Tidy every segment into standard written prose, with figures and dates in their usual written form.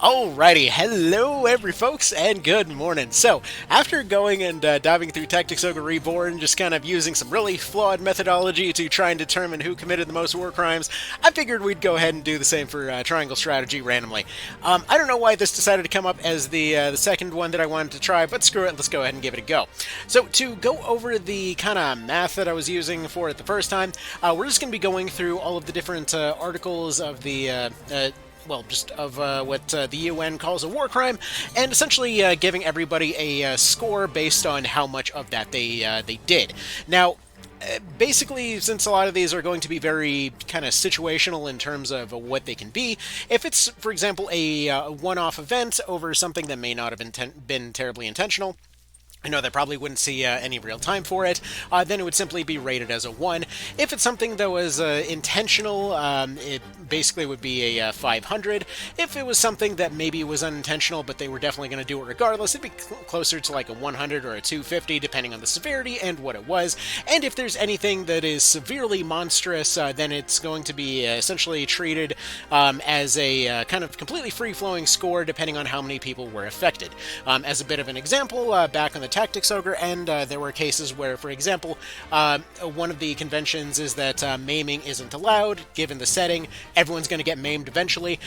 Alrighty, hello every folks, and good morning. So, after going and diving through Tactics Ogre Reborn, just kind of using some really flawed methodology to try and determine who committed the most war crimes, I figured we'd go ahead and do the same for Triangle Strategy randomly. I don't know why this decided to come up as the second one that I wanted to try, but screw it, let's go ahead and give it a go. So, to go over the kind of math that I was using for it the first time, we're just going to be going through all of the different articles of the just of what the UN calls a war crime, and essentially giving everybody a score based on how much of that they did. Now, basically, since a lot of these are going to be very kind of situational in terms of what they can be, if it's, for example, a one-off event over something that may not have been terribly intentional, I know they probably wouldn't see any real time for it, then it would simply be rated as a 1. If it's something that was intentional, it basically would be a 500. If it was something that maybe was unintentional, but they were definitely going to do it regardless, it'd be closer to like a 100 or a 250, depending on the severity and what it was. And if there's anything that is severely monstrous, then it's going to be essentially treated as a kind of completely free-flowing score, depending on how many people were affected. As a bit of an example, back on the Tactics Ogre, and there were cases where, for example, one of the conventions is that maiming isn't allowed, given the setting. Everyone's going to get maimed eventually.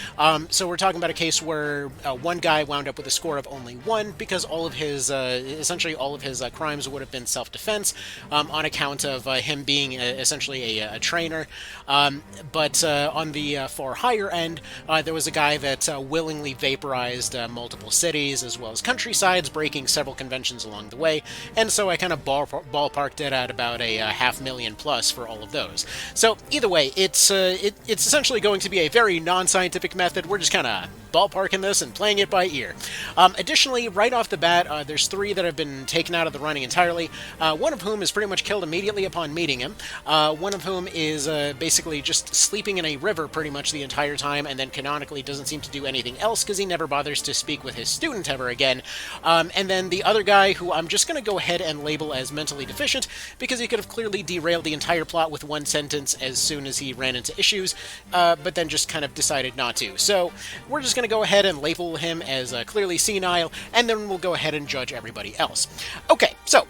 So we're talking about a case where one guy wound up with a score of only 1 because all of his, essentially all of his crimes would have been self-defense on account of him being essentially a trainer. But on the far higher end, there was a guy that willingly vaporized multiple cities as well as countrysides, breaking several conventions along the way, and so I kind of ballparked it at about a 500,000 plus for all of those. So either way, it's essentially going to be a very non-scientific method. We're just kind of ballparking this and playing it by ear. Additionally, right off the bat, there's 3 that have been taken out of the running entirely, one of whom is pretty much killed immediately upon meeting him, one of whom is basically just sleeping in a river pretty much the entire time, and then canonically doesn't seem to do anything else because he never bothers to speak with his student ever again. And then the other guy, who I'm just going to go ahead and label as mentally deficient, because he could have clearly derailed the entire plot with one sentence as soon as he ran into issues, but then just kind of decided not to. So we're just going to go ahead and label him as clearly senile, and then we'll go ahead and judge everybody else. Okay, so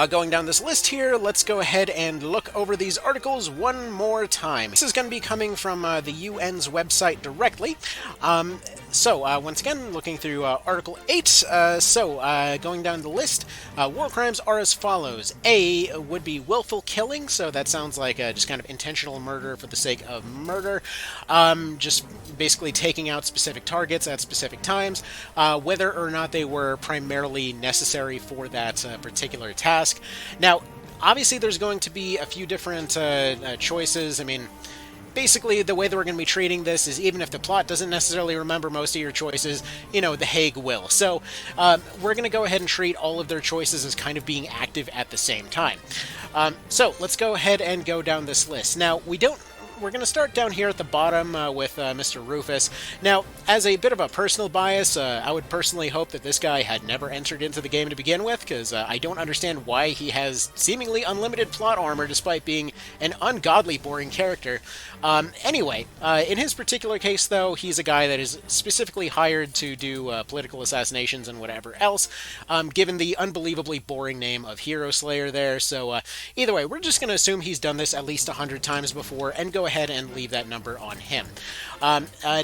going down this list here, let's go ahead and look over these articles one more time. This is going to be coming from the UN's website directly. Once again, looking through Article 8, going down the list, war crimes are as follows. A would be willful killing, so that sounds like just kind of intentional murder for the sake of murder, just basically taking out specific targets at specific times, whether or not they were primarily necessary for that particular task. Now, obviously there's going to be a few different choices. I mean, basically, the way that we're going to be treating this is even if the plot doesn't necessarily remember most of your choices, the Hague will. So we're going to go ahead and treat all of their choices as kind of being active at the same time. So let's go ahead and go down this list. Now, we're going to start down here at the bottom with Mr. Rufus. Now, as a bit of a personal bias, I would personally hope that this guy had never entered into the game to begin with, because I don't understand why he has seemingly unlimited plot armor despite being an ungodly boring character. Anyway, in his particular case, though, he's a guy that is specifically hired to do political assassinations and whatever else, given the unbelievably boring name of Hero Slayer there. So either way, we're just going to assume he's done this at least 100 times before and go ahead and leave that number on him.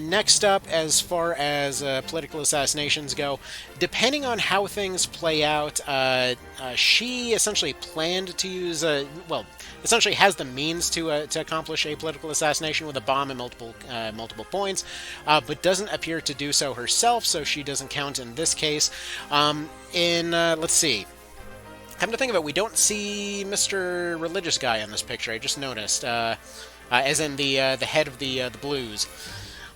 Next up, as far as political assassinations go, depending on how things play out, she essentially planned to use, essentially has the means to accomplish a political assassination with a bomb and multiple points, but doesn't appear to do so herself, so she doesn't count in this case. Let's see. Come to think of it, we don't see Mr. Religious Guy on this picture. I just noticed. As in the head of the Blues.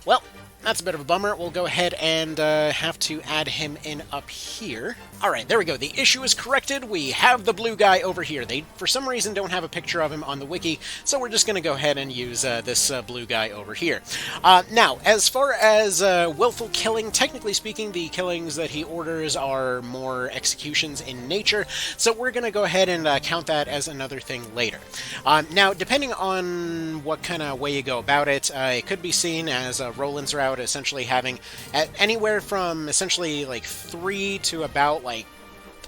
Well, that's a bit of a bummer. We'll go ahead and have to add him in up here. Alright, there we go. The issue is corrected. We have the blue guy over here. They, for some reason, don't have a picture of him on the wiki, so we're just going to go ahead and use this blue guy over here. Now, as far as willful killing, technically speaking, the killings that he orders are more executions in nature, so we're going to go ahead and count that as another thing later. Now, depending on what kind of way you go about it, it could be seen as Roland's route, about essentially having anywhere from essentially like 3 to about like,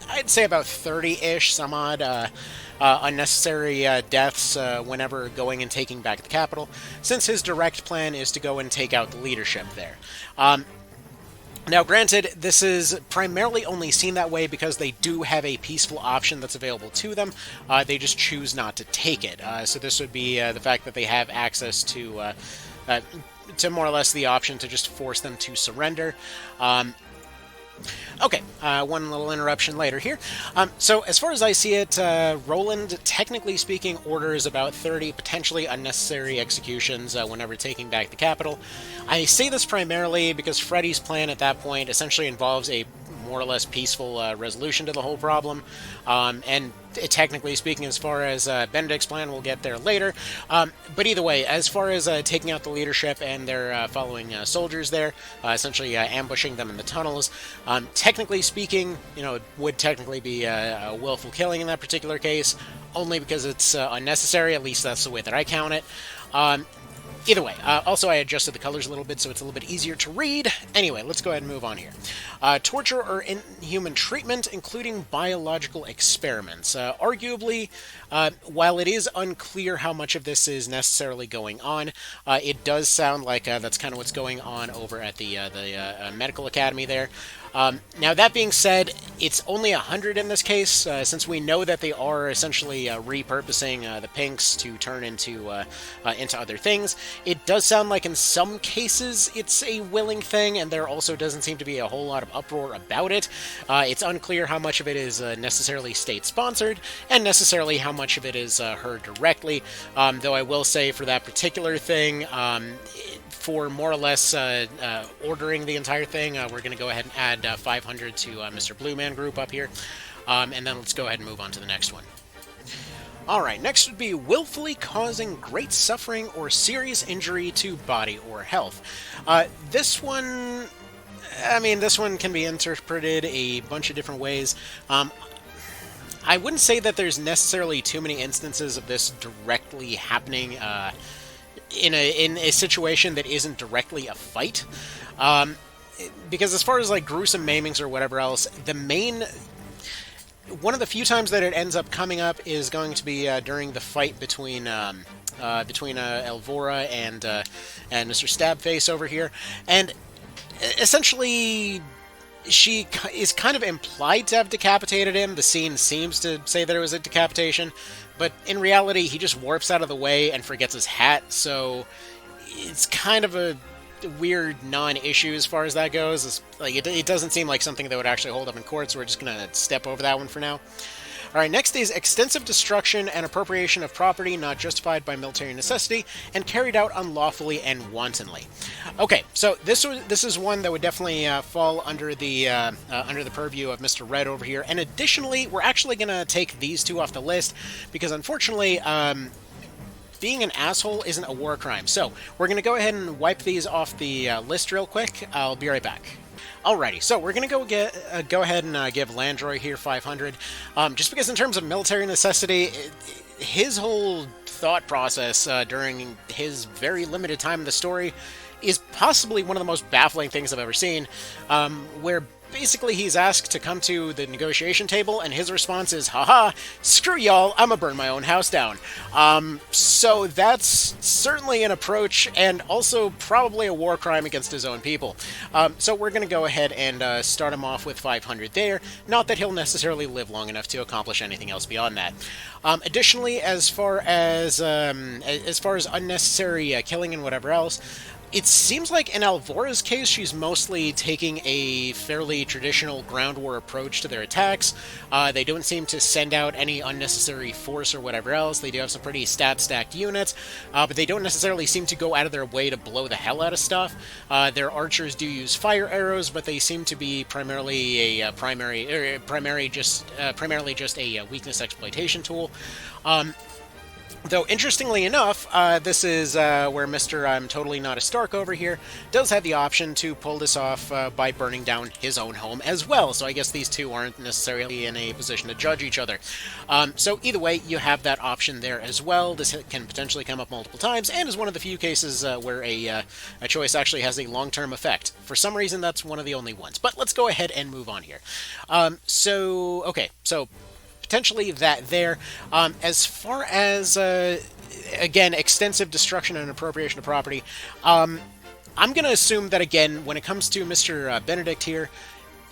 I'd say about 30-ish, some odd unnecessary deaths whenever going and taking back the capital, since his direct plan is to go and take out the leadership there. Now, granted, this is primarily only seen that way because they do have a peaceful option that's available to them. They just choose not to take it. So this would be the fact that they have access to more or less the option to just force them to surrender. Okay, one little interruption later here. So as far as I see it, Roland, technically speaking, orders about 30 potentially unnecessary executions whenever taking back the capital. I say this primarily because Freddy's plan at that point essentially involves a more or less peaceful resolution to the whole problem, and technically speaking, as far as Benedict's plan, we'll get there later. But either way, as far as taking out the leadership and their following soldiers there, essentially ambushing them in the tunnels, technically speaking, you know, it would technically be a willful killing in that particular case, only because it's unnecessary. At least that's the way that I count it. Either way, also I adjusted the colors a little bit so it's a little bit easier to read. Anyway, let's go ahead and move on here. Torture or inhuman treatment, including biological experiments. Arguably, while it is unclear how much of this is necessarily going on, it does sound like that's kind of what's going on over at the medical academy there. Now, that being said, it's only 100 in this case, since we know that they are essentially repurposing the pinks to turn into other things. It does sound like in some cases it's a willing thing, and there also doesn't seem to be a whole lot of uproar about it. It's unclear how much of it is necessarily state-sponsored, and necessarily how much of it is her directly, though I will say for that particular thing, for more or less ordering the entire thing, we're going to go ahead and add 500 to Mr. Blue Man Group up here, and then let's go ahead and move on to the next one. Alright, next would be willfully causing great suffering or serious injury to body or health. This one, I mean, this one can be interpreted a bunch of different ways. I wouldn't say that there's necessarily too many instances of this directly happening in a situation that isn't directly a fight. Because as far as like gruesome maimings or whatever else, one of the few times that it ends up coming up is going to be during the fight between Elvora and Mr. Stabface over here, and essentially she is kind of implied to have decapitated him. The scene seems to say that it was a decapitation, but in reality he just warps out of the way and forgets his hat, so it's kind of a weird non-issue as far as that goes. It's, like, it doesn't seem like something that would actually hold up in court, so we're just going to step over that one for now. Alright, next is extensive destruction and appropriation of property not justified by military necessity and carried out unlawfully and wantonly. Okay, so this is one that would definitely fall under the purview of Mr. Red over here, and additionally, we're actually going to take these two off the list, because unfortunately, being an asshole isn't a war crime. So we're going to go ahead and wipe these off the list real quick. I'll be right back. Alrighty, so we're going to go ahead and give Landroy here 500, just because in terms of military necessity, his whole thought process during his very limited time in the story is possibly one of the most baffling things I've ever seen, where basically he's asked to come to the negotiation table, and his response is, haha, screw y'all, I'ma burn my own house down. So that's certainly an approach, and also probably a war crime against his own people. So we're going to go ahead and start him off with 500 there. Not that he'll necessarily live long enough to accomplish anything else beyond that. Additionally, as far as unnecessary killing and whatever else, it seems like in Elvora's case, she's mostly taking a fairly traditional ground war approach to their attacks. They don't seem to send out any unnecessary force or whatever else. They do have some pretty stat-stacked units, but they don't necessarily seem to go out of their way to blow the hell out of stuff. Their archers do use fire arrows, but they seem to be primarily primarily just a weakness exploitation tool. Though, interestingly enough, this is where Mr. I'm Totally Not a Stark over here does have the option to pull this off by burning down his own home as well. So I guess these two aren't necessarily in a position to judge each other. So either way, you have that option there as well. This can potentially come up multiple times, and is one of the few cases where a choice actually has a long-term effect. For some reason, that's one of the only ones. But let's go ahead and move on here. So potentially that there. As far as, again, extensive destruction and appropriation of property, I'm going to assume that, again, when it comes to Mr. Benedict here,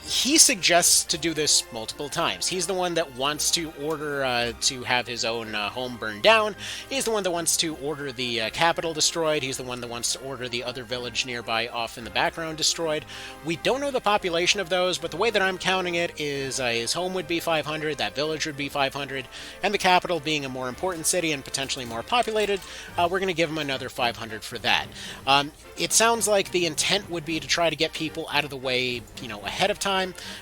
he suggests to do this multiple times. He's the one that wants to order to have his own home burned down. He's the one that wants to order the capital destroyed. He's the one that wants to order the other village nearby off in the background destroyed. We don't know the population of those, but the way that I'm counting it is his home would be 500, that village would be 500, and the capital being a more important city and potentially more populated, we're going to give him another 500 for that. It sounds like the intent would be to try to get people out of the way, ahead of time.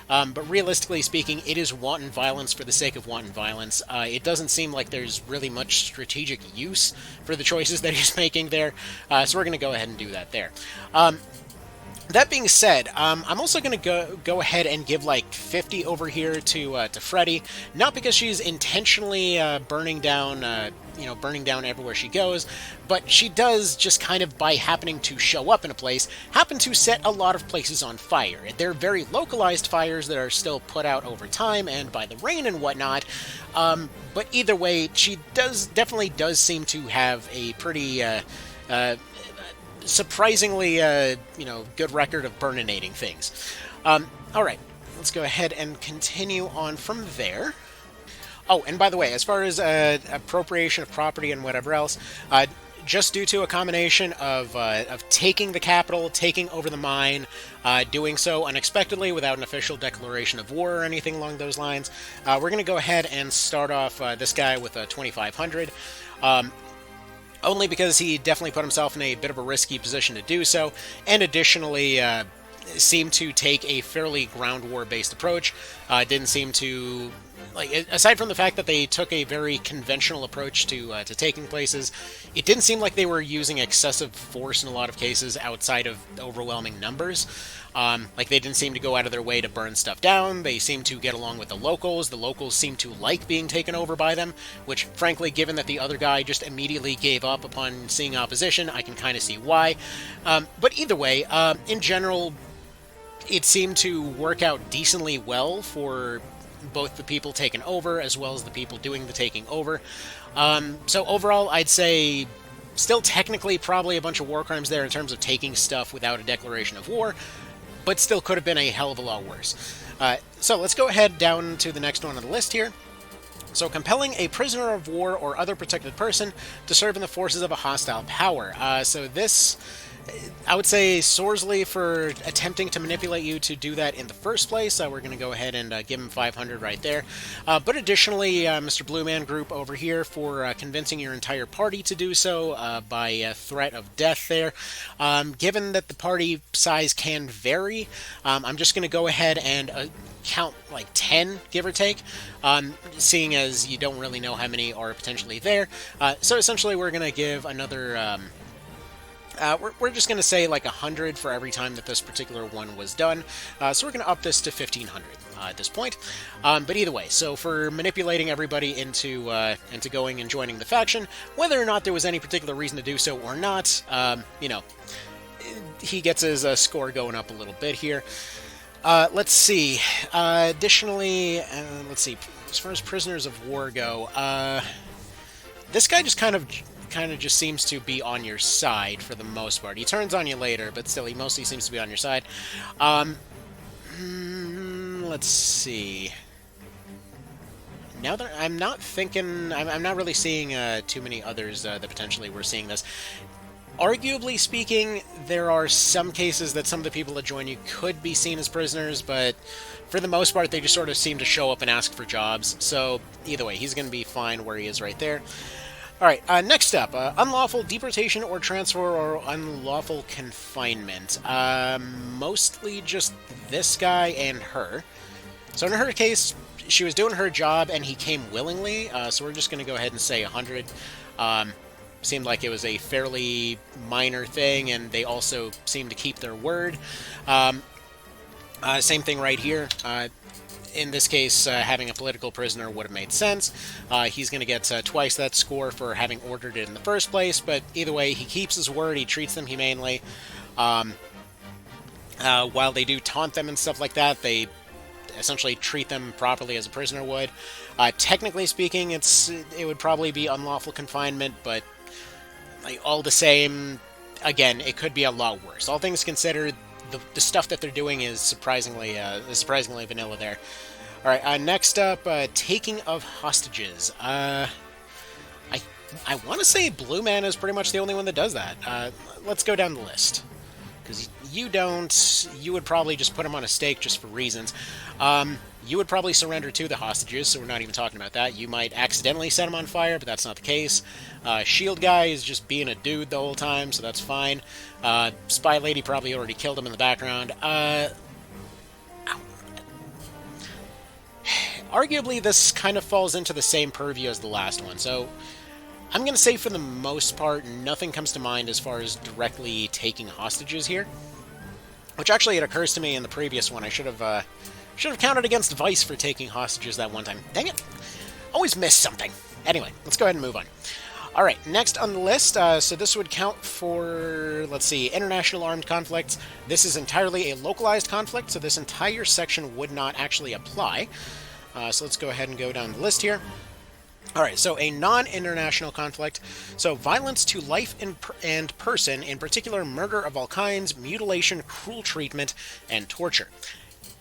But realistically speaking, it is wanton violence for the sake of wanton violence. It doesn't seem like there's really much strategic use for the choices that he's making there, so we're going to go ahead and do that there. That being said, I'm also going to go ahead and give like 50 over here to Freddy, not because she's intentionally burning down everywhere she goes, but she does, just kind of by happening to show up in a place, happen to set a lot of places on fire. They're very localized fires that are still put out over time and by the rain and whatnot, but either way, she definitely does seem to have a pretty surprisingly, good record of burninating things. Alright, let's go ahead and continue on from there. Oh, and by the way, as far as appropriation of property and whatever else, just due to a combination of taking the capital, taking over the mine, doing so unexpectedly without an official declaration of war or anything along those lines, we're going to go ahead and start off this guy with a 2,500. Only because he definitely put himself in a bit of a risky position to do so, and additionally seemed to take a fairly ground war-based approach. Didn't seem to, aside from the fact that they took a very conventional approach to taking places, it didn't seem like they were using excessive force in a lot of cases outside of overwhelming numbers. They didn't seem to go out of their way to burn stuff down. They seemed to get along with the locals. The locals seemed to like being taken over by them, which, frankly, given that the other guy just immediately gave up upon seeing opposition, I can kind of see why. But either way, in general, it seemed to work out decently well for both the people taken over as well as the people doing the taking over. So overall, I'd say still technically probably a bunch of war crimes there in terms of taking stuff without a declaration of war, but still could have been a hell of a lot worse. So let's go ahead down to the next one on the list here. So, compelling a prisoner of war or other protected person to serve in the forces of a hostile power. So this, I would say, Sorsley for attempting to manipulate you to do that in the first place. We're going to go ahead and give him 500 right there. But additionally, Mr. Blue Man Group over here for convincing your entire party to do so by threat of death there. Given that the party size can vary, I'm just going to go ahead and count like 10, give or take, seeing as you don't really know how many are potentially there. So essentially we're going to give another... we're just going to say like 100 for every time that this particular one was done. So we're going to up this to 1,500 at this point. But either way, so for manipulating everybody into going and joining the faction, whether or not there was any particular reason to do so or not, he gets his score going up a little bit here. Let's see. Additionally, let's see. As far as prisoners of war go, this guy just kind of just seems to be on your side for the most part. He turns on you later, but still, he mostly seems to be on your side. Let's see. Now that I'm not thinking, I'm not really seeing too many others that potentially we're seeing this. Arguably speaking, there are some cases that some of the people that join you could be seen as prisoners, but for the most part, they just sort of seem to show up and ask for jobs. So either way, he's going to be fine where he is right there. Alright, next up, unlawful deportation or transfer or unlawful confinement. Mostly just this guy and her. So in her case, she was doing her job and he came willingly, so we're just going to go ahead and say 100. Seemed like it was a fairly minor thing, and they also seemed to keep their word. Same thing right here. In this case, having a political prisoner would have made sense. He's going to get twice that score for having ordered it in the first place, but either way, he keeps his word, he treats them humanely. While they do taunt them and stuff like that, they essentially treat them properly as a prisoner would. Technically speaking, it would probably be unlawful confinement, but like, all the same, again, it could be a lot worse. All things considered, the stuff that they're doing is surprisingly vanilla there. All right, next up, taking of hostages. I want to say Blue Man is pretty much the only one that does that. Let's go down the list, because you would probably just put him on a stake just for reasons. You would probably surrender to the hostages, so we're not even talking about that. You might accidentally set him on fire, but that's not the case. Shield Guy is just being a dude the whole time, so that's fine. Spy Lady probably already killed him in the background. Arguably, this kind of falls into the same purview as the last one, so I'm going to say for the most part, nothing comes to mind as far as directly taking hostages here. Which actually, it occurs to me in the previous one, I should have counted against Vice for taking hostages that one time. Dang it! Always miss something. Anyway, let's go ahead and move on. Alright, next on the list, so this would count for, let's see, international armed conflicts. This is entirely a localized conflict, so this entire section would not actually apply. So let's go ahead and go down the list here. Alright, so a non-international conflict. So violence to life and person, in particular murder of all kinds, mutilation, cruel treatment, and torture.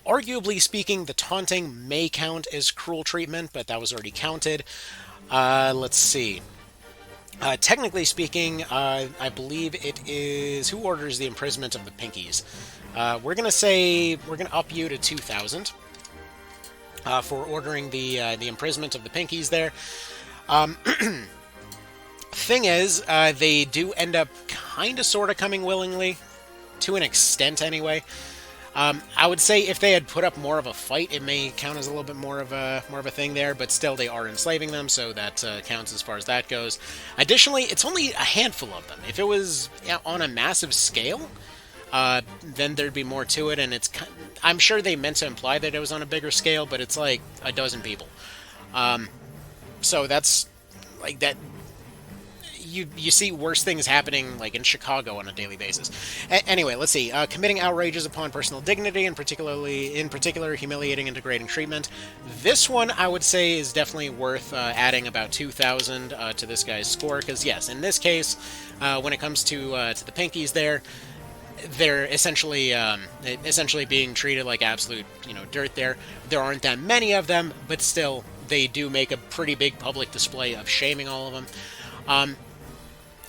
Arguably speaking, the taunting may count as cruel treatment, but that was already counted. Let's see. Technically speaking, I believe it is... Who orders the imprisonment of the Pinkies? We're going to up you to 2,000 for ordering the imprisonment of the Pinkies there. Thing is, they do end up kind of sort of coming willingly, to an extent anyway. I would say if they had put up more of a fight, it may count as a little bit more of a thing there, but still they are enslaving them, so that counts as far as that goes. Additionally, it's only a handful of them. If it was on a massive scale, then there'd be more to it, and I'm sure they meant to imply that it was on a bigger scale, but it's like a dozen people. So that's like that. You see worse things happening, like in Chicago, on a daily basis. Anyway, let's see. Committing outrages upon personal dignity, and in particular, humiliating and degrading treatment. This one, I would say, is definitely worth adding about 2,000 to this guy's score, because yes, in this case, when it comes to the Pinkies they're essentially being treated like absolute, dirt there. There aren't that many of them, but still, they do make a pretty big public display of shaming all of them.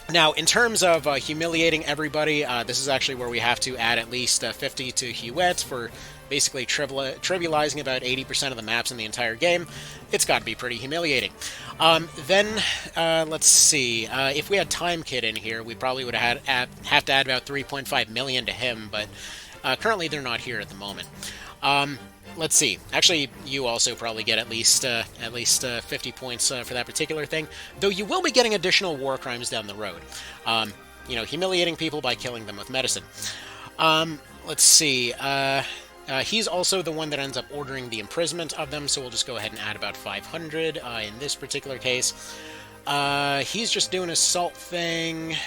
Now, in terms of humiliating everybody, this is actually where we have to add at least 50 to Huette for basically trivializing about 80% of the maps in the entire game. It's got to be pretty humiliating. Then, let's see. If we had Time Kid in here, we probably would have to add about 3.5 million to him, but currently they're not here at the moment. Let's see. Actually, you also probably get at least 50 points for that particular thing, though you will be getting additional war crimes down the road. Humiliating people by killing them with medicine. Let's see. He's also the one that ends up ordering the imprisonment of them, so we'll just go ahead and add about 500 in this particular case. He's just doing a salt thing.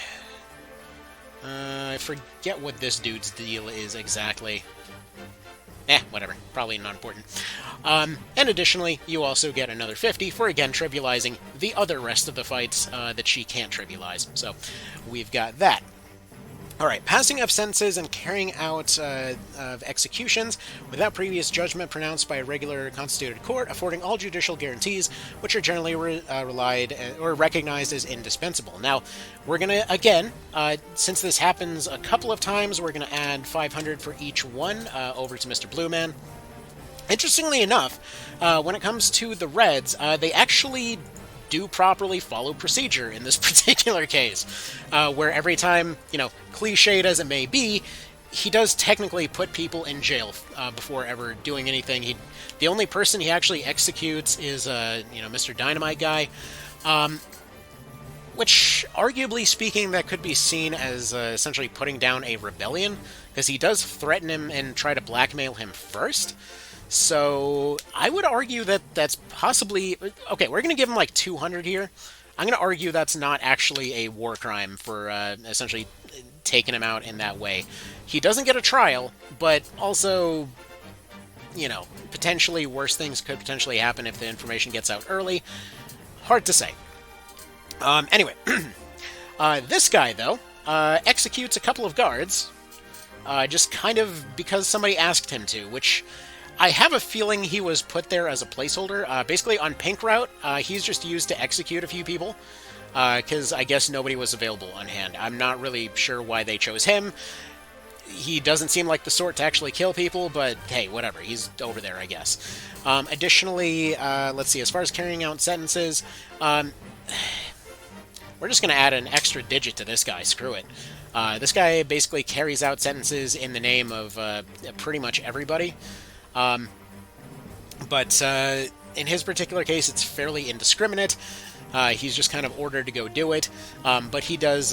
I forget what this dude's deal is exactly. Whatever. Probably not important. And additionally, you also get another 50 for, again, trivializing the other rest of the fights that she can't trivialize. So, we've got that. Alright, passing of sentences and carrying out of executions without previous judgment pronounced by a regular constituted court, affording all judicial guarantees, which are generally relied or recognized as indispensable. Now, we're going to, again, since this happens a couple of times, we're going to add 500 for each one over to Mr. Blue Man. Interestingly enough, when it comes to the Reds, they actually do properly follow procedure in this particular case, where every time, cliched as it may be, he does technically put people in jail before ever doing anything. The only person he actually executes is, Mr. Dynamite Guy. which, arguably speaking, that could be seen as essentially putting down a rebellion, because he does threaten him and try to blackmail him first. So I would argue that that's possibly... Okay, we're going to give him like 200 here. I'm going to argue that's not actually a war crime for essentially taking him out in that way. He doesn't get a trial, but also, you know, potentially worse things could potentially happen if the information gets out early. Hard to say. Anyway, this guy, though, executes a couple of guards, just kind of because somebody asked him to, which I have a feeling he was put there as a placeholder. Basically, on Pink Route, he's just used to execute a few people, because I guess nobody was available on hand. I'm not really sure why they chose him. He doesn't seem like the sort to actually kill people, but hey, whatever. He's over there, I guess. Additionally, let's see, as far as carrying out sentences, we're just going to add an extra digit to this guy. Screw it. This guy basically carries out sentences in the name of pretty much everybody. But in his particular case, it's fairly indiscriminate. He's just kind of ordered to go do it. But he does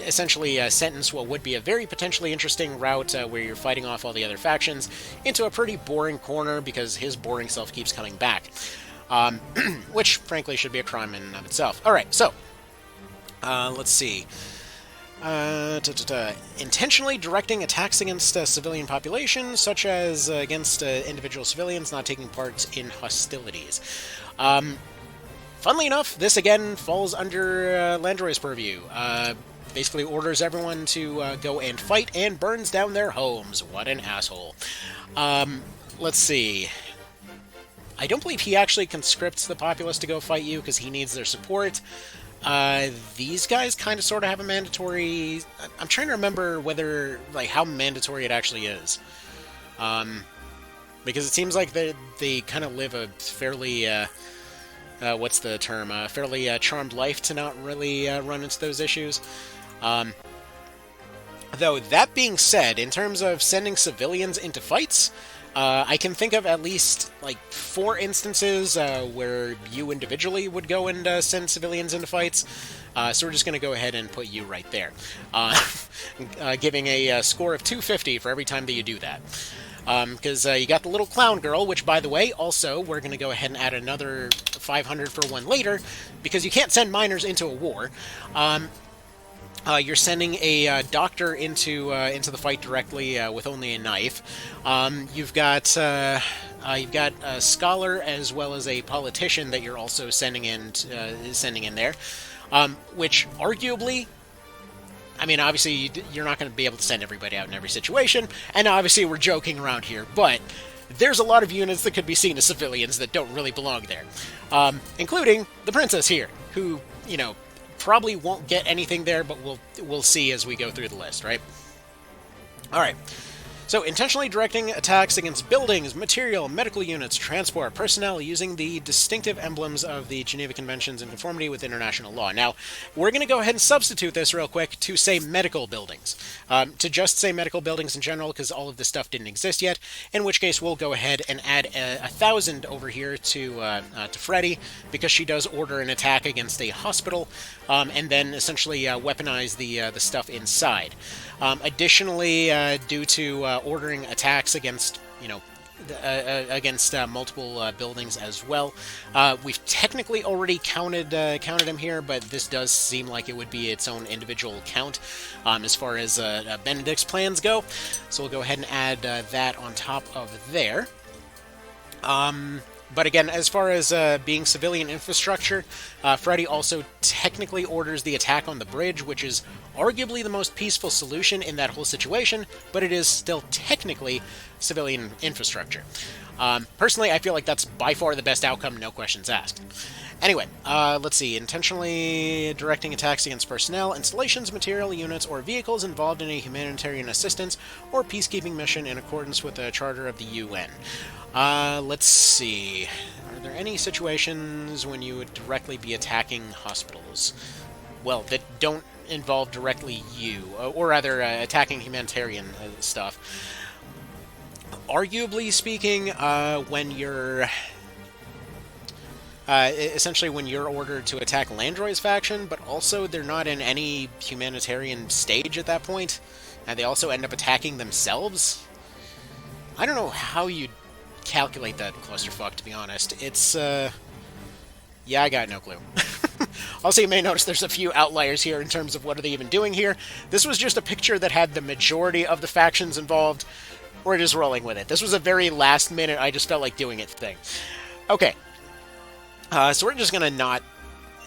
essentially sentence what would be a very potentially interesting route where you're fighting off all the other factions into a pretty boring corner because his boring self keeps coming back. Which, frankly, should be a crime in and of itself. Alright, so, let's see. Intentionally directing attacks against civilian population, such as against individual civilians not taking part in hostilities. Funnily enough, this again falls under Landroy's purview. Basically orders everyone to go and fight and burns down their homes. What an asshole. Let's see. I don't believe he actually conscripts the populace to go fight you because he needs their support. These guys kind of sort of have a mandatory... I'm trying to remember whether, like, how mandatory it actually is. Because it seems like they kind of live a fairly, what's the term? Fairly charmed life to not really run into those issues. Though, that being said, in terms of sending civilians into fights... I can think of at least, like, 4 instances where you individually would go and send civilians into fights. So we're just going to go ahead and put you right there. Giving a score of 250 for every time that you do that. Because you got the little clown girl, which, by the way, also, we're going to go ahead and add another 500 for one later, because you can't send minors into a war. You're sending a doctor into the fight directly with only a knife. You've got a scholar as well as a politician that you're also sending in there, which arguably, I mean, obviously you're not going to be able to send everybody out in every situation, and obviously we're joking around here, but there's a lot of units that could be seen as civilians that don't really belong there, including the princess here, who, you know, probably won't get anything there, but we'll see as we go through the list, right? Alright. So, intentionally directing attacks against buildings, material, medical units, transport, personnel using the distinctive emblems of the Geneva Conventions in conformity with international law. Now, we're going to go ahead and substitute this real quick to say medical buildings. To just say medical buildings in general, because all of this stuff didn't exist yet, in which case we'll go ahead and add 1,000 over here to Freddy, because she does order an attack against a hospital, and then essentially weaponize the stuff inside. Additionally, due to ordering attacks against, you know, against multiple buildings as well. We've technically already counted him here, but this does seem like it would be its own individual count as far as Benedict's plans go. So we'll go ahead and add that on top of there. But again, as far as being civilian infrastructure, Freddy also technically orders the attack on the bridge, which is arguably the most peaceful solution in that whole situation, but it is still technically civilian infrastructure. Personally, I feel like that's by far the best outcome, no questions asked. Anyway, let's see. Intentionally directing attacks against personnel, installations, material, units, or vehicles involved in a humanitarian assistance or peacekeeping mission in accordance with the Charter of the UN. Let's see. Are there any situations when you would directly be attacking hospitals? Well, that don't involve directly you, or rather, attacking humanitarian stuff. Arguably speaking, when you're... essentially when you're ordered to attack Landroy's faction, but also they're not in any humanitarian stage at that point, and they also end up attacking themselves. I don't know how you'd calculate that clusterfuck, to be honest. It's, yeah, I got no clue. Also, you may notice there's a few outliers here in terms of what are they even doing here. This was just a picture that had the majority of the factions involved. We're just rolling with it. This was a very last minute, I just felt like doing it thing. Okay. So we're just going to not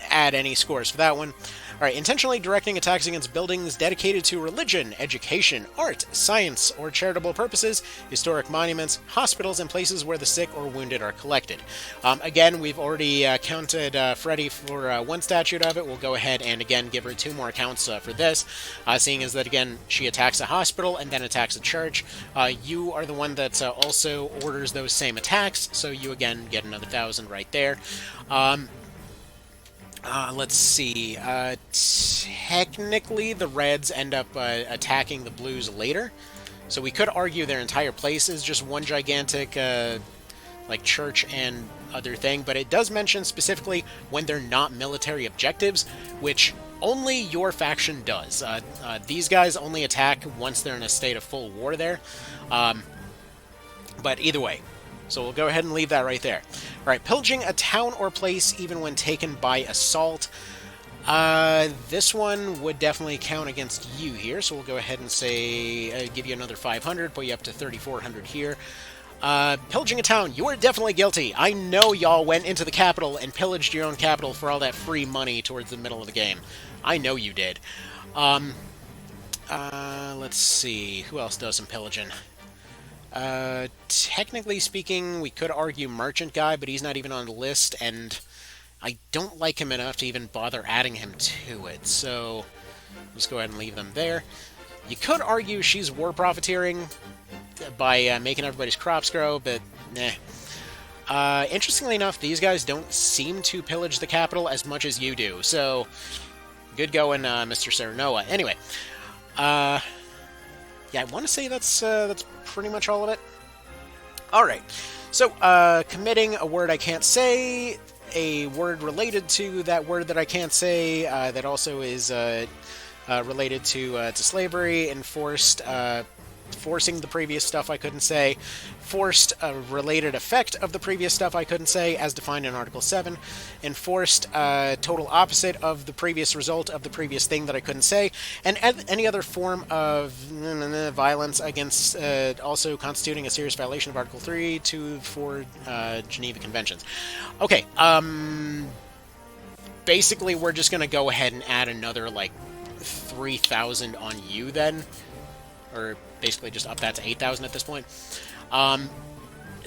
add any scores for that one. Alright, intentionally directing attacks against buildings dedicated to religion, education, art, science, or charitable purposes, historic monuments, hospitals, and places where the sick or wounded are collected. Again, we've already counted Freddy for one statute of it. We'll go ahead and again give her 2 more counts for this, seeing as that again she attacks a hospital and then attacks a church. You are the one that also orders those same attacks, so you again get another 1,000 right there. Let's see. Technically, the Reds end up attacking the Blues later, so we could argue their entire place is just one gigantic, like, church and other thing, but it does mention specifically when they're not military objectives, which only your faction does. These guys only attack once they're in a state of full war there, but either way. So we'll go ahead and leave that right there. Alright, pillaging a town or place even when taken by assault. This one would definitely count against you here, so we'll go ahead and say, give you another 500, put you up to 3,400 here. Pillaging a town, you are definitely guilty. I know y'all went into the capital and pillaged your own capital for all that free money towards the middle of the game. I know you did. Let's see, who else does some pillaging? Technically speaking, we could argue Merchant Guy, but he's not even on the list, and I don't like him enough to even bother adding him to it, so let's go ahead and leave them there. You could argue she's war profiteering by making everybody's crops grow, but nah. Interestingly enough, these guys don't seem to pillage the capital as much as you do, so good going, Mr. Serenoa. Anyway, yeah, I want to say that's pretty much all of it. Alright, so, committing a word I can't say, a word related to that word that I can't say, that also is related to slavery, enforced, forcing the previous stuff I couldn't say, forced a related effect of the previous stuff I couldn't say, as defined in Article 7, enforced total opposite of the previous result of the previous thing that I couldn't say, and any other form of violence against, also constituting a serious violation of Article 3, 2, 4 Geneva Conventions. Okay, basically we're just going to go ahead and add another, like, 3,000 on you then, or basically just up that to 8,000 at this point.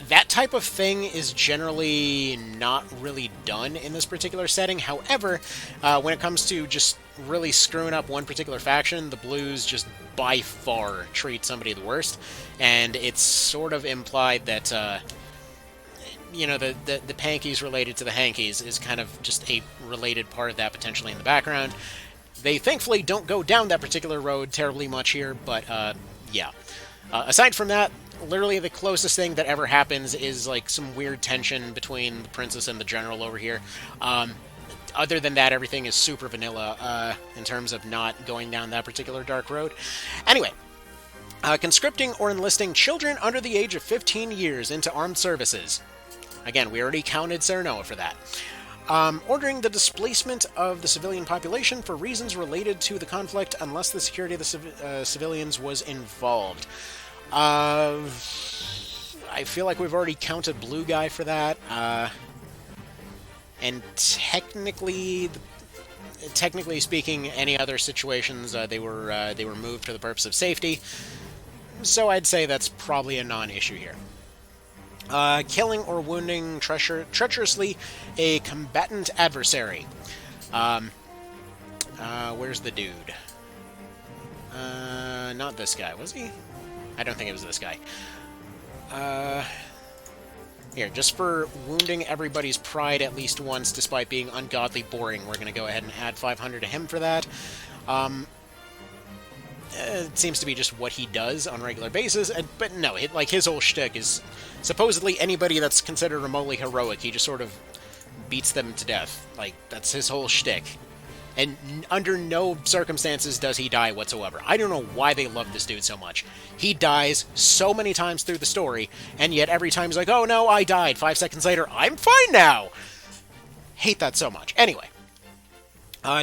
That type of thing is generally not really done in this particular setting. However, when it comes to just really screwing up one particular faction, the Blues just by far treat somebody the worst, and it's sort of implied that, you know, the Pankies related to the Hankies is kind of just a related part of that potentially in the background. They thankfully don't go down that particular road terribly much here, but, yeah. Aside from that, literally the closest thing that ever happens is, like, some weird tension between the princess and the general over here. Other than that, everything is super vanilla, in terms of not going down that particular dark road. Anyway, conscripting or enlisting children under the age of 15 years into armed services. Again, we already counted Serenoa for that. Ordering the displacement of the civilian population for reasons related to the conflict unless the security of the civilians was involved. I feel like we've already counted Blue Guy for that. And technically speaking, any other situations, they were moved for the purpose of safety. So I'd say that's probably a non-issue here. Killing or wounding treacherously a combatant adversary. Where's the dude? Not this guy, was he? I don't think it was this guy. Here, just for wounding everybody's pride at least once, despite being ungodly boring, we're going to go ahead and add 500 to him for that. It seems to be just what he does on a regular basis, but no, like, his whole shtick is supposedly anybody that's considered remotely heroic, he just sort of beats them to death. Like, that's his whole shtick. And under no circumstances does he die whatsoever. I don't know why they love this dude so much. He dies so many times through the story, and yet every time he's like, oh no, I died. 5 seconds later, I'm fine now. Hate that so much. Anyway,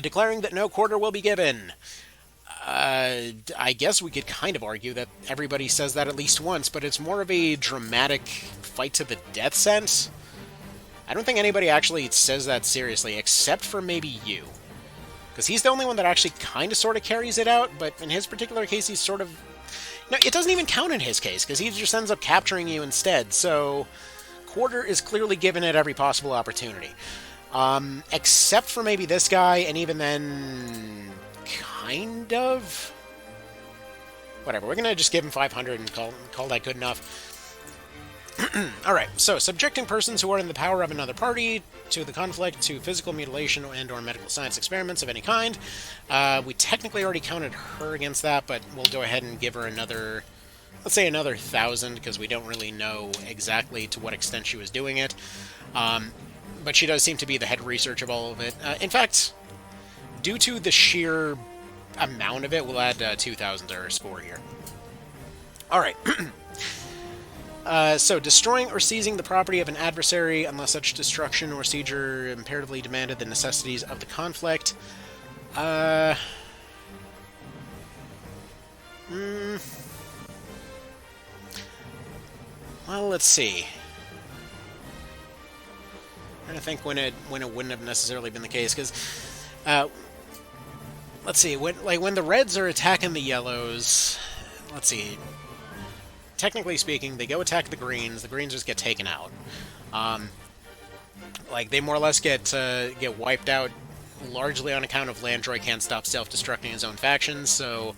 declaring that no quarter will be given. I guess we could kind of argue that everybody says that at least once, but it's more of a dramatic fight to the death sense. I don't think anybody actually says that seriously, except for maybe you. Because he's the only one that actually kind of sort of carries it out, but in his particular case, he's sort of... No, it doesn't even count in his case, because he just ends up capturing you instead, so... Quarter is clearly given at every possible opportunity. Except for maybe this guy, and even then... Kind of? Whatever, we're gonna just give him 500 and call that good enough. Alright, so subjecting persons who are in the power of another party to the conflict to physical mutilation and or medical science experiments of any kind. We technically already counted her against that, but we'll go ahead and give her another, let's say another 1,000, because we don't really know exactly to what extent she was doing it. But she does seem to be the head researcher of all of it. In fact, due to the sheer amount of it, we'll add 2,000 to her score here. Alright. So, destroying or seizing the property of an adversary unless such destruction or seizure imperatively demanded the necessities of the conflict. Well, let's see. I'm trying to think when it wouldn't have necessarily been the case, because let's see, when the reds are attacking the yellows, let's see. Technically speaking, they go attack the greens just get taken out. Like, they more or less get wiped out largely on account of Landroy can't stop self-destructing his own factions, so...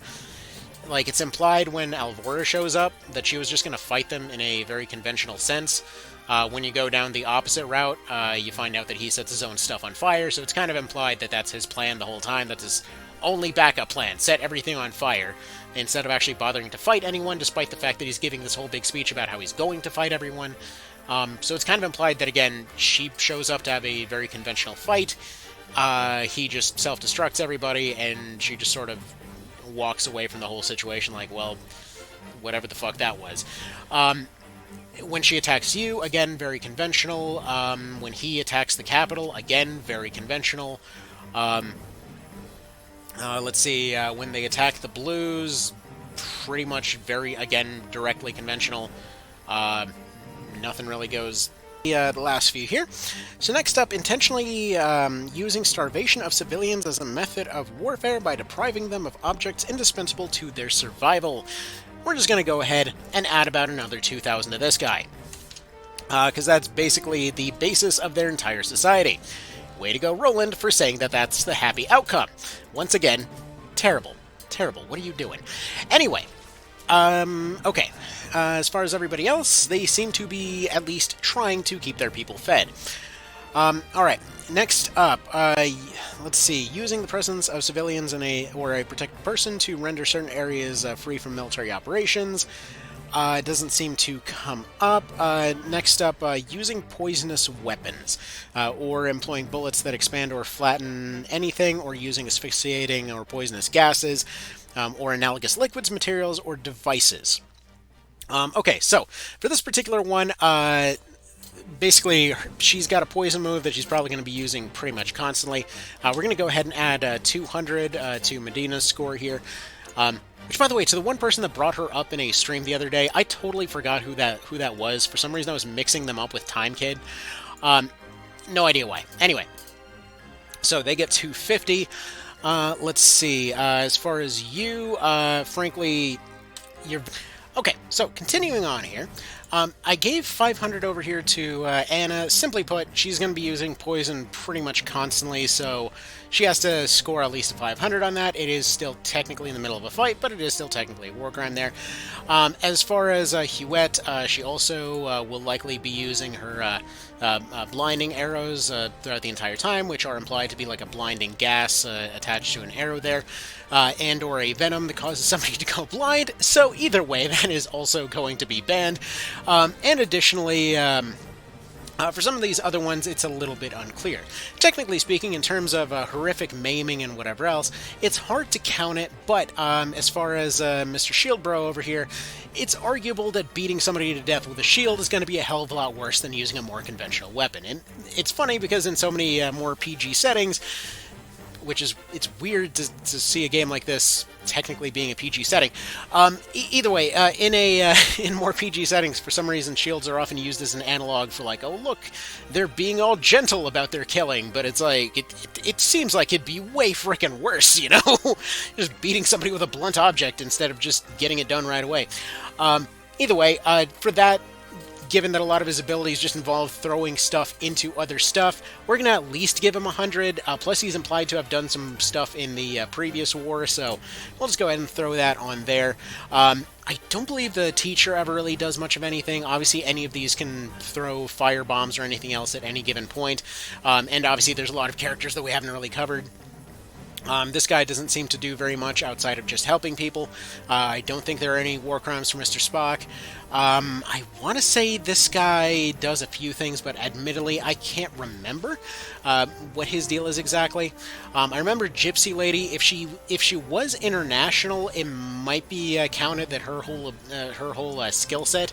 Like, it's implied when Alvora shows up that she was just going to fight them in a very conventional sense. When you go down the opposite route, you find out that he sets his own stuff on fire, so it's kind of implied that that's his plan the whole time. That's his only backup plan, set everything on fire, instead of actually bothering to fight anyone, despite the fact that he's giving this whole big speech about how he's going to fight everyone. So it's kind of implied that, again, she shows up to have a very conventional fight, he just self-destructs everybody, and she just sort of walks away from the whole situation like, well, whatever the fuck that was. When she attacks you, again, very conventional. When he attacks the capital, again, very conventional. Let's see, when they attack the blues, pretty much very, again, directly conventional. Nothing really goes... The last few here. So next up, intentionally using starvation of civilians as a method of warfare by depriving them of objects indispensable to their survival. We're just going to go ahead and add about another 2,000 to this guy. Because that's basically the basis of their entire society. Way to go, Roland, for saying that that's the happy outcome. Once again, terrible. Terrible. What are you doing? Anyway, okay. As far as everybody else, they seem to be at least trying to keep their people fed. Alright, next up, let's see, using the presence of civilians in a protected person to render certain areas free from military operations. Doesn't seem to come up. Next up, using poisonous weapons, or employing bullets that expand or flatten anything, or using asphyxiating or poisonous gases, or analogous liquids, materials, or devices. Okay, so, for this particular one, basically, she's got a poison move that she's probably going to be using pretty much constantly. We're going to go ahead and add 200 to Medina's score here. Which, by the way, to the one person that brought her up in a stream the other day, I totally forgot who that was. For some reason, I was mixing them up with Time Kid. No idea why. Anyway, so they get 250. Let's see. As far as you, frankly, you're... Okay, so continuing on here, I gave 500 over here to Anna. Simply put, she's going to be using poison pretty much constantly, so she has to score at least a 500 on that. It is still technically in the middle of a fight, but it is still technically a war crime there. As far as Huette, she also will likely be using her blinding arrows throughout the entire time, which are implied to be like a blinding gas attached to an arrow there, and or a venom that causes somebody to go blind. So either way, that is also going to be banned. And additionally, For some of these other ones, it's a little bit unclear. Technically speaking, in terms of horrific maiming and whatever else, it's hard to count it, but as far as Mr. Shield Bro over here, it's arguable that beating somebody to death with a shield is going to be a hell of a lot worse than using a more conventional weapon. And it's funny because in so many more PG settings, it's weird to see a game like this technically being a PG setting. Either way, in more PG settings, for some reason, shields are often used as an analog for like, oh look, they're being all gentle about their killing, but it's like it seems like it'd be way frickin' worse, you know, just beating somebody with a blunt object instead of just getting it done right away. Either way, for that, given that a lot of his abilities just involve throwing stuff into other stuff, we're going to at least give him 100, plus he's implied to have done some stuff in the previous war, so we'll just go ahead and throw that on there. I don't believe the teacher ever really does much of anything. Obviously, any of these can throw fire bombs or anything else at any given point, and obviously there's a lot of characters that we haven't really covered. This guy doesn't seem to do very much outside of just helping people. I don't think there are any war crimes for Mr. Spock. I want to say this guy does a few things, but admittedly, I can't remember what his deal is exactly. I remember Gypsy Lady. If she was international, it might be counted that her whole skill set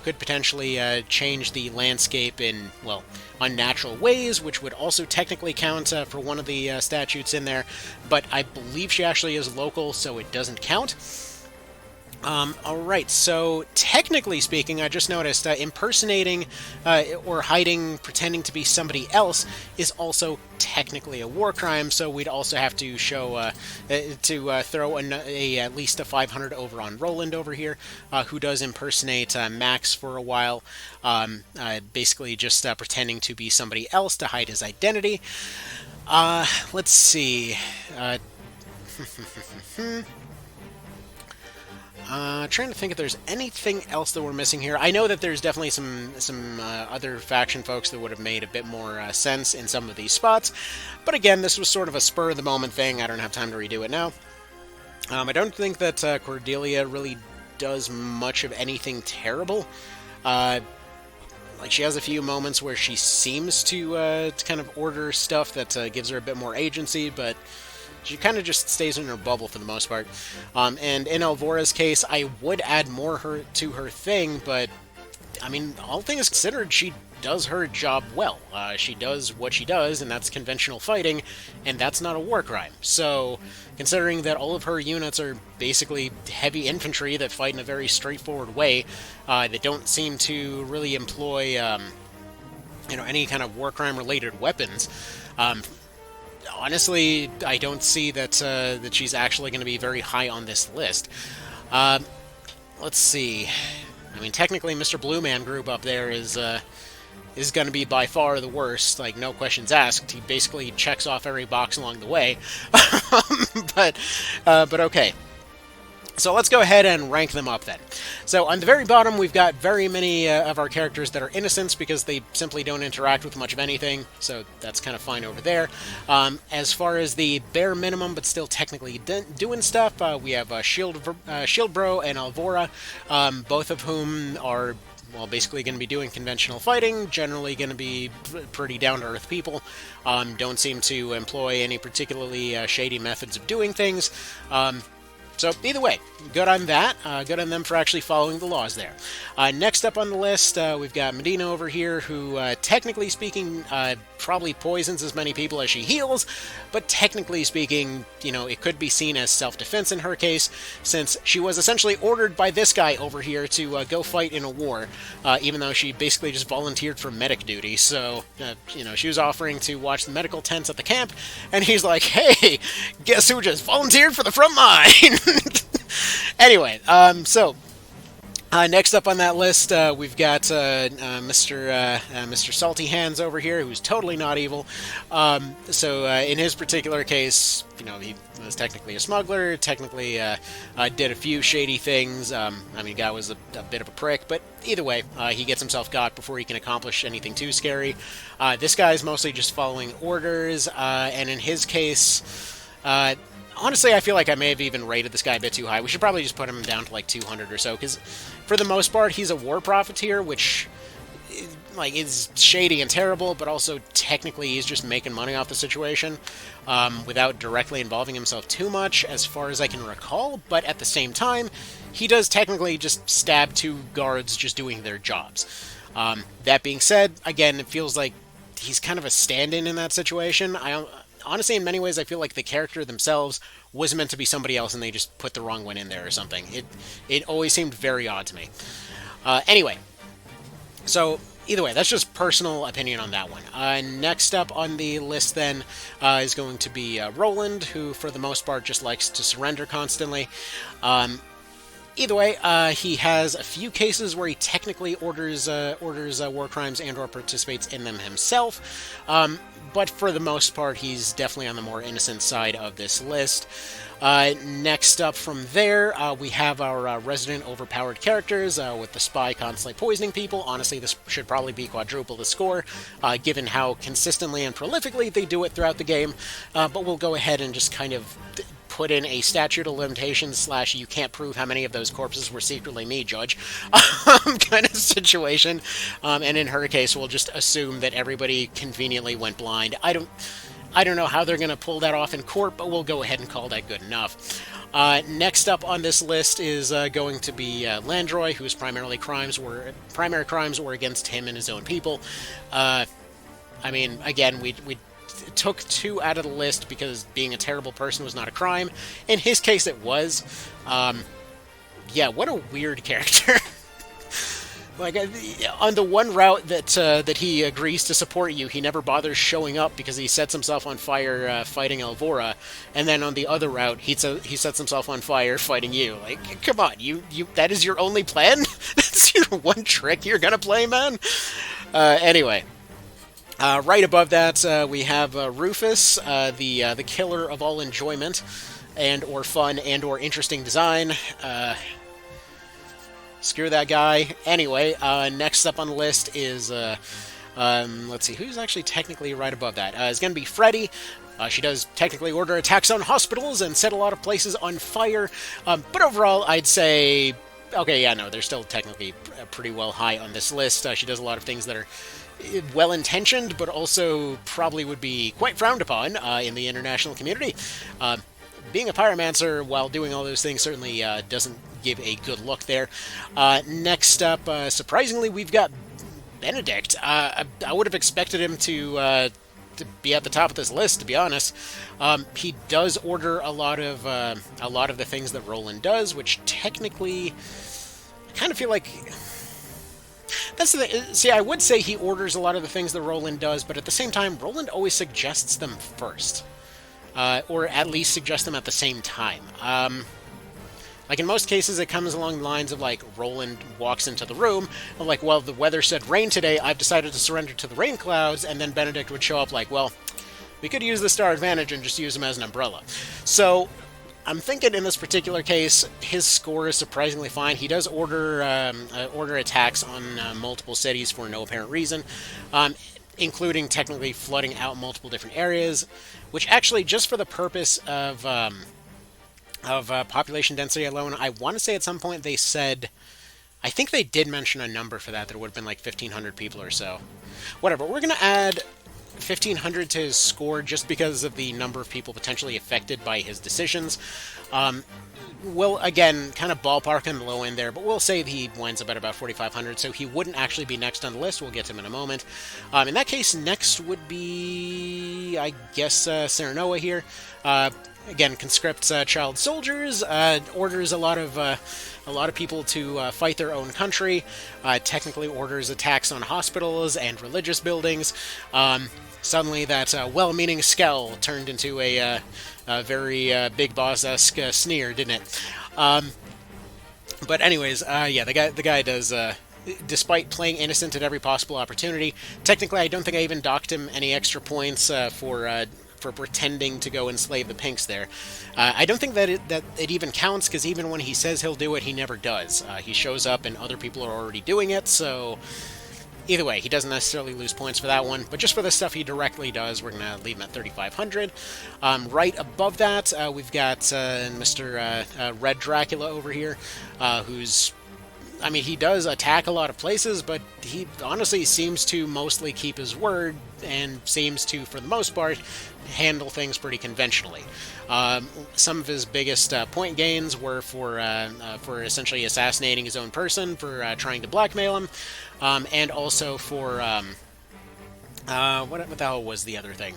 could potentially change the landscape in, well, unnatural ways, which would also technically count for one of the statutes in there, but I believe she actually is local, so it doesn't count. Alright, so technically speaking, I just noticed impersonating or hiding, pretending to be somebody else is also technically a war crime, so we'd also have to show, throw at least a 500 over on Roland over here, who does impersonate Max for a while, basically just pretending to be somebody else to hide his identity. Let's see. Trying to think if there's anything else that we're missing here. I know that there's definitely some other faction folks that would have made a bit more sense in some of these spots, but again, this was sort of a spur-of-the-moment thing. I don't have time to redo it now. I don't think that Cordelia really does much of anything terrible. Like, she has a few moments where she seems to kind of order stuff that gives her a bit more agency, but she kind of just stays in her bubble for the most part. And in Elvora's case, I would add more to her thing, but, I mean, all things considered, she does her job well. She does what she does, and that's conventional fighting, and that's not a war crime. So, considering that all of her units are basically heavy infantry that fight in a very straightforward way, that don't seem to really employ, any kind of war crime-related weapons, honestly, I don't see that that she's actually going to be very high on this list. Let's see. I mean, technically, Mr. Blue Man Group up there is going to be by far the worst. Like, no questions asked. He basically checks off every box along the way. but okay. So let's go ahead and rank them up then. So on the very bottom, we've got very many of our characters that are innocents because they simply don't interact with much of anything, so that's kind of fine over there. As far as the bare minimum, but still technically doing stuff, we have Shield Bro and Elvora, both of whom are, well, basically going to be doing conventional fighting, generally going to be pretty down-to-earth people, don't seem to employ any particularly shady methods of doing things. So, either way, good on that. Good on them for actually following the laws there. Next up on the list, we've got Medina over here, who, technically speaking, probably poisons as many people as she heals, but technically speaking, it could be seen as self-defense in her case, since she was essentially ordered by this guy over here to go fight in a war, even though she basically just volunteered for medic duty. So, she was offering to watch the medical tents at the camp, and he's like, hey, guess who just volunteered for the front line? Anyway, next up on that list, we've got Mr. Salty Hands over here, who's totally not evil. In his particular case, he was technically a smuggler, technically did a few shady things. Guy was a bit of a prick, but either way, he gets himself got before he can accomplish anything too scary. This guy's mostly just following orders, and in his case, honestly, I feel like I may have even rated this guy a bit too high. We should probably just put him down to like 200 or so, because for the most part, he's a war profiteer, which like, is shady and terrible, but also technically he's just making money off the situation without directly involving himself too much, as far as I can recall. But at the same time, he does technically just stab two guards just doing their jobs. That being said, again, it feels like he's kind of a stand-in in that situation. Honestly, in many ways, I feel like the character themselves was meant to be somebody else, and they just put the wrong one in there or something. It always seemed very odd to me. Anyway, so either way, that's just personal opinion on that one. Next up on the list then is going to be Roland, who for the most part just likes to surrender constantly. Either way, he has a few cases where he technically orders war crimes and/or participates in them himself, but for the most part, he's definitely on the more innocent side of this list. Next up from there, we have our resident overpowered characters, with the spy constantly poisoning people. Honestly, this should probably be quadruple the score, given how consistently and prolifically they do it throughout the game, but we'll go ahead and just kind of put in a statute of limitations / you can't prove how many of those corpses were secretly me, Judge, kind of situation. And in her case, we'll just assume that everybody conveniently went blind. I don't know how they're going to pull that off in court, but we'll go ahead and call that good enough. Next up on this list is going to be Landroy, whose primary crimes were against him and his own people. I mean, again, we took 2 out of the list because being a terrible person was not a crime. In his case, it was. Yeah, what a weird character. Like, on the one route that he agrees to support you, he never bothers showing up because he sets himself on fire fighting Elvora, and then on the other route, he sets himself on fire fighting you. Like, come on, you that is your only plan? That's your one trick you're gonna play, man? Anyway. Right above that, we have Rufus, the killer of all enjoyment, and/or fun, and/or interesting design. Screw that guy. Anyway, next up on the list is, let's see, who's actually technically right above that? It's going to be Freddy. She does technically order attacks on hospitals and set a lot of places on fire, but overall, I'd say, okay, yeah, no, they're still technically pretty well high on this list. She does a lot of things that are well-intentioned, but also probably would be quite frowned upon in the international community. Being a pyromancer while doing all those things certainly doesn't give a good look there. Next up, surprisingly, we've got Benedict. I would have expected him to be at the top of this list, to be honest. He does order a lot of the things that Roland does, which technically, I kind of feel like. That's the thing. See, I would say he orders a lot of the things that Roland does, but at the same time, Roland always suggests them first. Or at least suggests them at the same time. Like, in most cases, it comes along the lines of, like, Roland walks into the room, and like, well, the weather said rain today, I've decided to surrender to the rain clouds, and then Benedict would show up like, well, we could use the star advantage and just use him as an umbrella. So, I'm thinking in this particular case, his score is surprisingly fine. He does order attacks on multiple cities for no apparent reason, including technically flooding out multiple different areas, which actually, just for the purpose of population density alone, I want to say at some point they said, I think they did mention a number for that, that it would have been like 1,500 people or so. Whatever, we're going to add 1,500 to his score just because of the number of people potentially affected by his decisions. We'll, again, kind of ballpark on the low end there, but we'll say he winds up at about 4,500, so he wouldn't actually be next on the list. We'll get to him in a moment. In that case, next would be, I guess, Serenoa here. Again, conscripts child soldiers, orders a lot of people to fight their own country, technically orders attacks on hospitals and religious buildings. Suddenly that well-meaning scowl turned into a very Big Boss-esque sneer, didn't it? But anyways, yeah, the guy does, despite playing innocent at every possible opportunity, technically I don't think I even docked him any extra points for pretending to go enslave the Pinks there. I don't think that it even counts, because even when he says he'll do it, he never does. He shows up and other people are already doing it, so either way, he doesn't necessarily lose points for that one, but just for the stuff he directly does, we're going to leave him at 3,500. Right above that, we've got Mr. Red Dracula over here, who's I mean, he does attack a lot of places, but he honestly seems to mostly keep his word and seems to, for the most part, handle things pretty conventionally. Some of his biggest point gains were for essentially assassinating his own person, for trying to blackmail him, and also for what the hell was the other thing?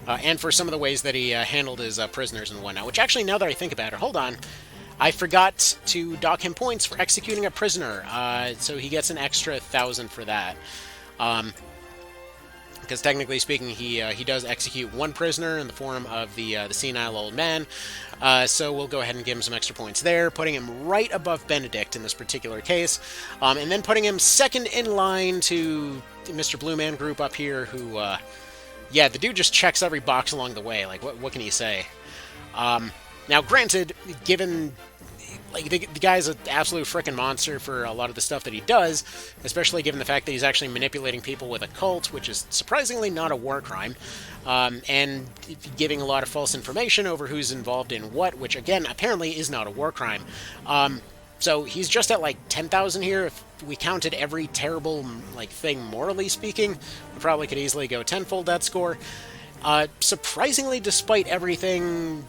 And for some of the ways that he handled his prisoners and whatnot. Which actually, now that I think about it, hold on. I forgot to dock him points for executing a prisoner, so he gets an extra 1,000 for that. Because technically speaking, he does execute one prisoner in the form of the senile old man. So we'll go ahead and give him some extra points there, putting him right above Benedict in this particular case, and then putting him second in line to Mr. Blue Man Group up here, who, yeah, the dude just checks every box along the way. Like, what can he say? Now, granted, given, like, the guy's an absolute frickin' monster for a lot of the stuff that he does, especially given the fact that he's actually manipulating people with a cult, which is surprisingly not a war crime, and giving a lot of false information over who's involved in what, which, again, apparently is not a war crime. So he's just at, like, 10,000 here. If we counted every terrible, like, thing morally speaking, we probably could easily go tenfold that score. Surprisingly, despite everything,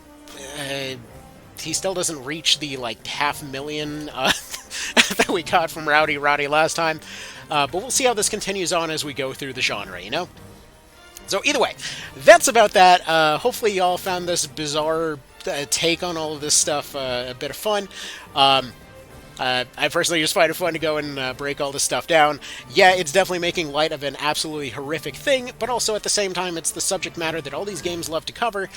he still doesn't reach the, like, 500,000 that we got from Rowdy Roddy last time. But we'll see how this continues on as we go through the genre, you know? So either way, that's about that. Hopefully y'all found this bizarre take on all of this stuff a bit of fun. I personally just find it fun to go and break all this stuff down. Yeah, it's definitely making light of an absolutely horrific thing, but also at the same time, it's the subject matter that all these games love to cover,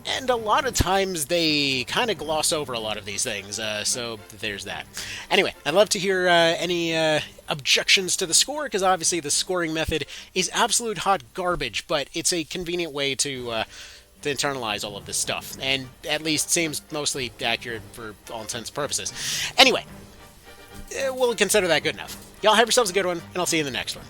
and a lot of times they kind of gloss over a lot of these things, so there's that. Anyway, I'd love to hear any objections to the score, because obviously the scoring method is absolute hot garbage, but it's a convenient way to internalize all of this stuff, and at least seems mostly accurate for all intents and purposes. Anyway, we'll consider that good enough. Y'all have yourselves a good one, and I'll see you in the next one.